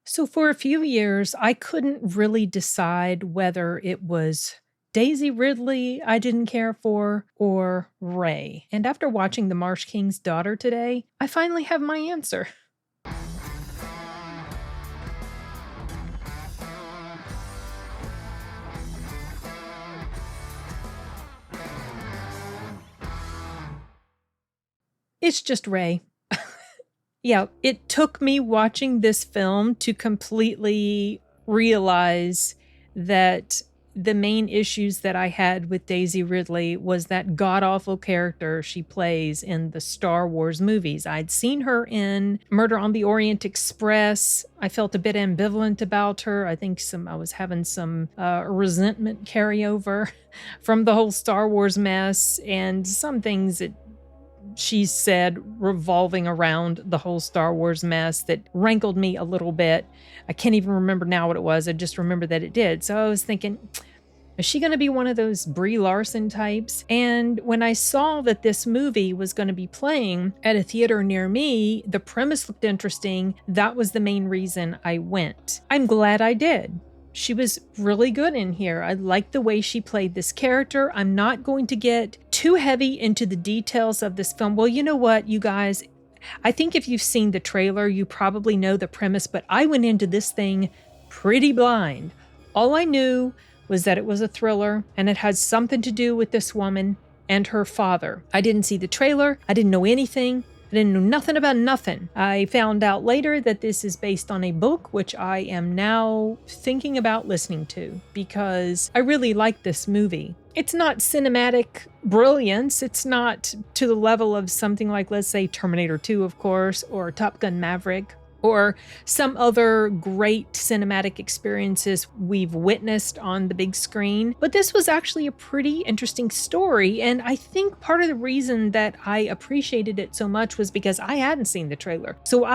So for a few years, I couldn't really decide whether it was Daisy Ridley I didn't care for or Ray. And after watching The Marsh King's Daughter today, I finally have my answer. It's just Ray. Yeah, it took me watching this film to completely realize that the main issues that I had with Daisy Ridley was that god-awful character she plays in the Star Wars movies. I'd seen her in Murder on the Orient Express. I felt a bit ambivalent about her. I think I was having some resentment carryover from the whole Star Wars mess, and some things that she said revolving around the whole Star Wars mess that rankled me a little bit. I can't even remember now what it was. I just remember that it did. So I was thinking, is she going to be one of those Brie Larson types? And when I saw that this movie was going to be playing at a theater near me, the premise looked interesting. That was the main reason I went. I'm glad I did. She was really good in here. I liked the way she played this character. I'm not going to get too heavy into the details of this film. Well, you know what, you guys? I think if you've seen the trailer, you probably know the premise, but I went into this thing pretty blind. All I knew was that it was a thriller and it had something to do with this woman and her father. I didn't see the trailer. I didn't know anything. I didn't know nothing about nothing. I found out later that this is based on a book, which I am now thinking about listening to because I really like this movie. It's not cinematic brilliance. It's not to the level of something like, let's say, Terminator 2, of course, or Top Gun Maverick, or some other great cinematic experiences we've witnessed on the big screen. But this was actually a pretty interesting story, and I think part of the reason that I appreciated it so much was because I hadn't seen the trailer. So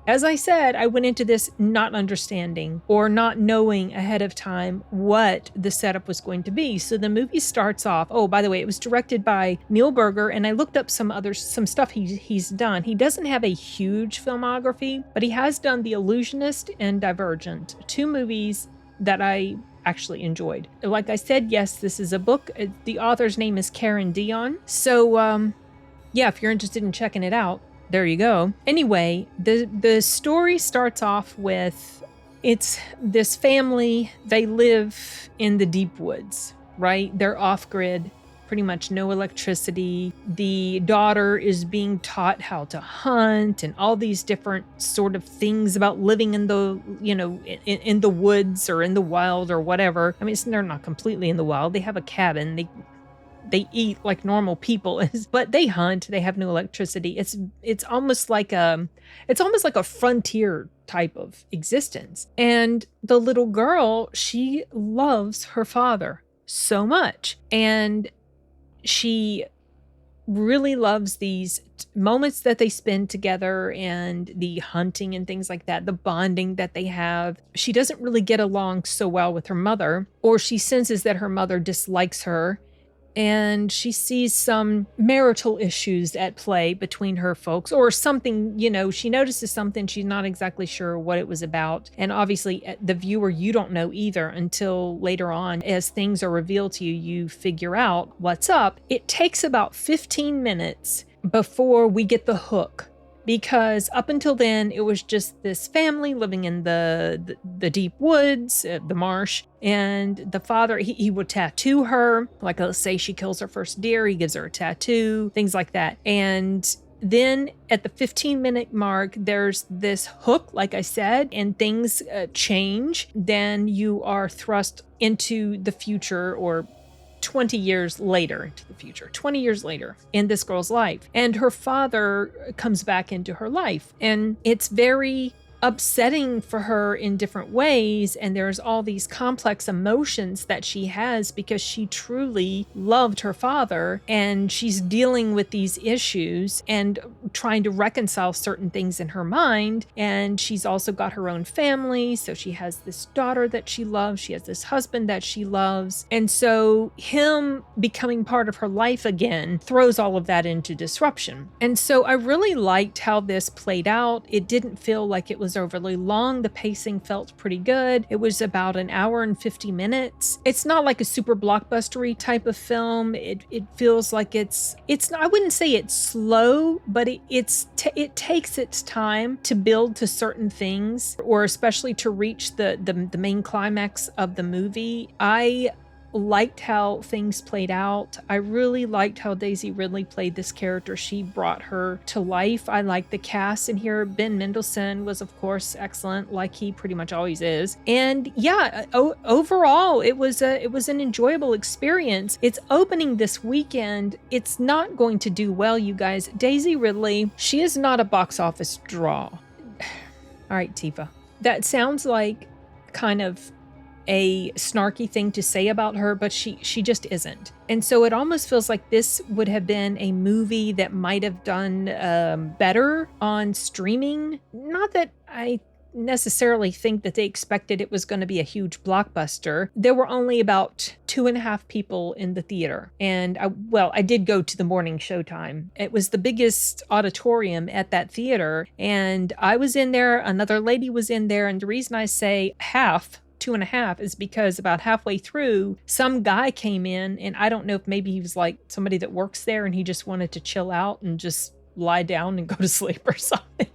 as I said, I went into this not understanding or not knowing ahead of time what the setup was going to be. So the movie starts off, oh, by the way, it was directed by Neil Berger, and I looked up some stuff he's done. He doesn't have a huge filmography, but he has done The Illusionist and Divergent, two movies that I actually enjoyed. Like I said, yes, this is a book. The author's name is Karen Dion. So, yeah, if you're interested in checking it out, there you go. Anyway, the story starts off with, it's this family, they live in the deep woods, right? They're off-grid, pretty much no electricity. The daughter is being taught how to hunt and all these different sort of things about living in the, in the woods or in the wild or whatever. I mean, they're not completely in the wild. They have a cabin. They eat like normal people, but they hunt. They have no electricity. It's almost like a frontier type of existence. And the little girl, she loves her father so much, and she really loves these moments that they spend together and the hunting and things like that, the bonding that they have. She doesn't really get along so well with her mother, or she senses that her mother dislikes her. And she sees some marital issues at play between her folks, or something, she notices something. She's not exactly sure what it was about. And obviously, the viewer, you don't know either until later on. As things are revealed to you, you figure out what's up. It takes about 15 minutes before we get the hook, because up until then, it was just this family living in the deep woods, the marsh, and the father, he would tattoo her. Like, let's say she kills her first deer, he gives her a tattoo, things like that. And then at the 15-minute mark, there's this hook, like I said, and things change. Then you are thrust into the future, or 20 years later into the future, 20 years later in this girl's life. And her father comes back into her life. And it's very upsetting for her in different ways, and there's all these complex emotions that she has because she truly loved her father, and she's dealing with these issues and trying to reconcile certain things in her mind. And she's also got her own family, so she has this daughter that she loves, she has this husband that she loves, and so him becoming part of her life again throws all of that into disruption. And so I really liked how this played out. It didn't feel like it was was overly long. The pacing felt pretty good. It was about an hour and 50 minutes. It's not like a super blockbustery type of film. It feels like it's I wouldn't say it's slow, but it takes its time to build to certain things, or especially to reach the main climax of the movie. I liked how things played out. I really liked how Daisy Ridley played this character. She brought her to life. I liked the cast in here. Ben Mendelsohn was, of course, excellent, like he pretty much always is. And yeah, overall, it was an enjoyable experience. It's opening this weekend. It's not going to do well, you guys. Daisy Ridley, she is not a box office draw. All right, Tifa. That sounds like kind of a snarky thing to say about her, but she just isn't. And so it almost feels like this would have been a movie that might have done better on streaming. Not that I necessarily think that they expected it was going to be a huge blockbuster. There were only about 2.5 people in the theater. And I did go to the morning showtime. It was the biggest auditorium at that theater. And I was in there, another lady was in there. And the reason I say half, 2.5 is because about halfway through, some guy came in, and I don't know if maybe he was like somebody that works there and he just wanted to chill out and just lie down and go to sleep or something.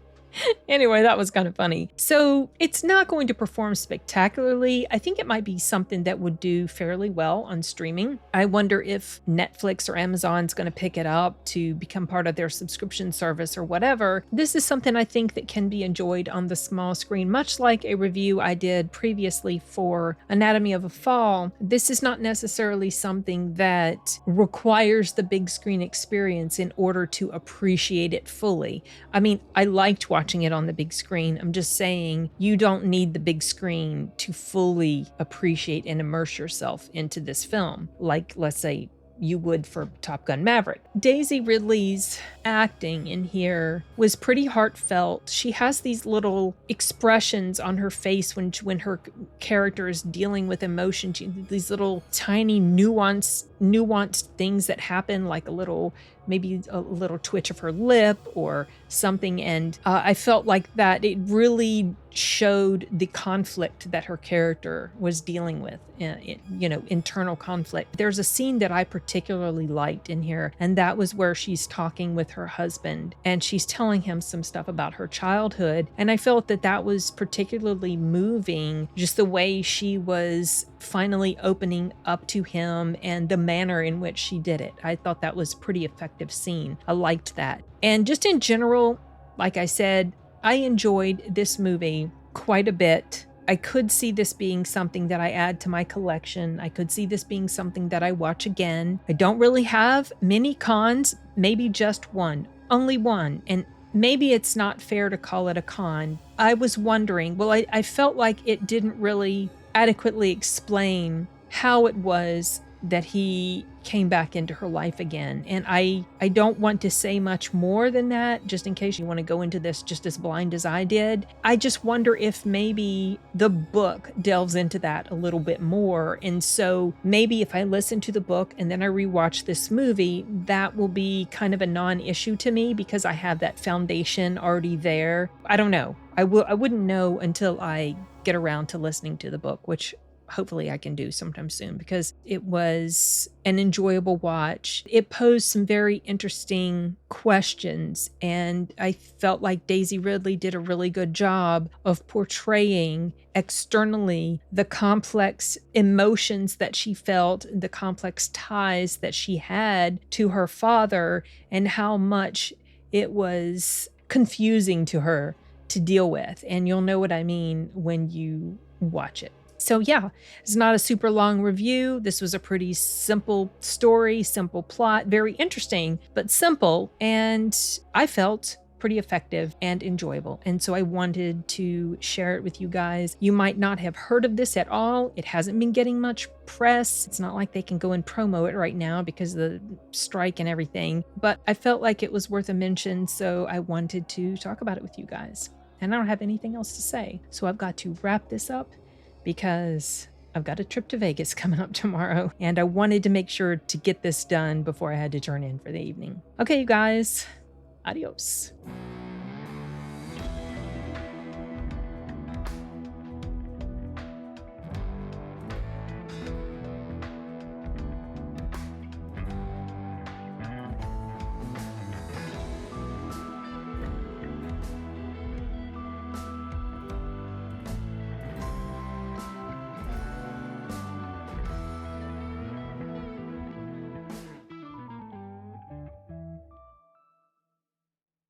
Anyway, that was kind of funny. So it's not going to perform spectacularly. I think it might be something that would do fairly well on streaming. I wonder if Netflix or Amazon's going to pick it up to become part of their subscription service or whatever. This is something I think that can be enjoyed on the small screen, much like a review I did previously for Anatomy of a Fall. This is not necessarily something that requires the big screen experience in order to appreciate it fully. I mean, I liked watching it on the big screen. I'm just saying you don't need the big screen to fully appreciate and immerse yourself into this film, like, let's say, you would for Top Gun Maverick. Daisy Ridley's acting in here was pretty heartfelt. She has these little expressions on her face when her character is dealing with emotion. These little tiny nuanced things that happen, like maybe a little twitch of her lip or something. And I felt like that it really showed the conflict that her character was dealing with, internal conflict. There's a scene that I particularly liked in here, and that was where she's talking with her husband and she's telling him some stuff about her childhood. And I felt that was particularly moving, just the way she was finally opening up to him and the manner in which she did it. I thought that was a pretty effective scene. I liked that. And just in general, like I said, I enjoyed this movie quite a bit. I could see this being something that I add to my collection. I could see this being something that I watch again. I don't really have many cons, maybe just one, only one. And maybe it's not fair to call it a con. I was wondering, I felt like it didn't really adequately explain how it was that he came back into her life again. And I don't want to say much more than that, just in case you want to go into this just as blind as I did. I just wonder if maybe the book delves into that a little bit more. And so maybe if I listen to the book and then I rewatch this movie, that will be kind of a non-issue to me because I have that foundation already there. I don't know. I wouldn't know until I get around to listening to the book, which hopefully I can do sometime soon, because it was an enjoyable watch. It posed some very interesting questions, and I felt like Daisy Ridley did a really good job of portraying externally the complex emotions that she felt, the complex ties that she had to her father, and how much it was confusing to her to deal with. And you'll know what I mean when you watch it. So yeah, it's not a super long review. This was a pretty simple story, simple plot, very interesting, but simple. And I felt pretty effective and enjoyable. And so I wanted to share it with you guys. You might not have heard of this at all. It hasn't been getting much press. It's not like they can go and promo it right now because of the strike and everything. But I felt like it was worth a mention. So I wanted to talk about it with you guys. And I don't have anything else to say. So I've got to wrap this up, because I've got a trip to Vegas coming up tomorrow, and I wanted to make sure to get this done before I had to turn in for the evening. Okay, you guys, adios.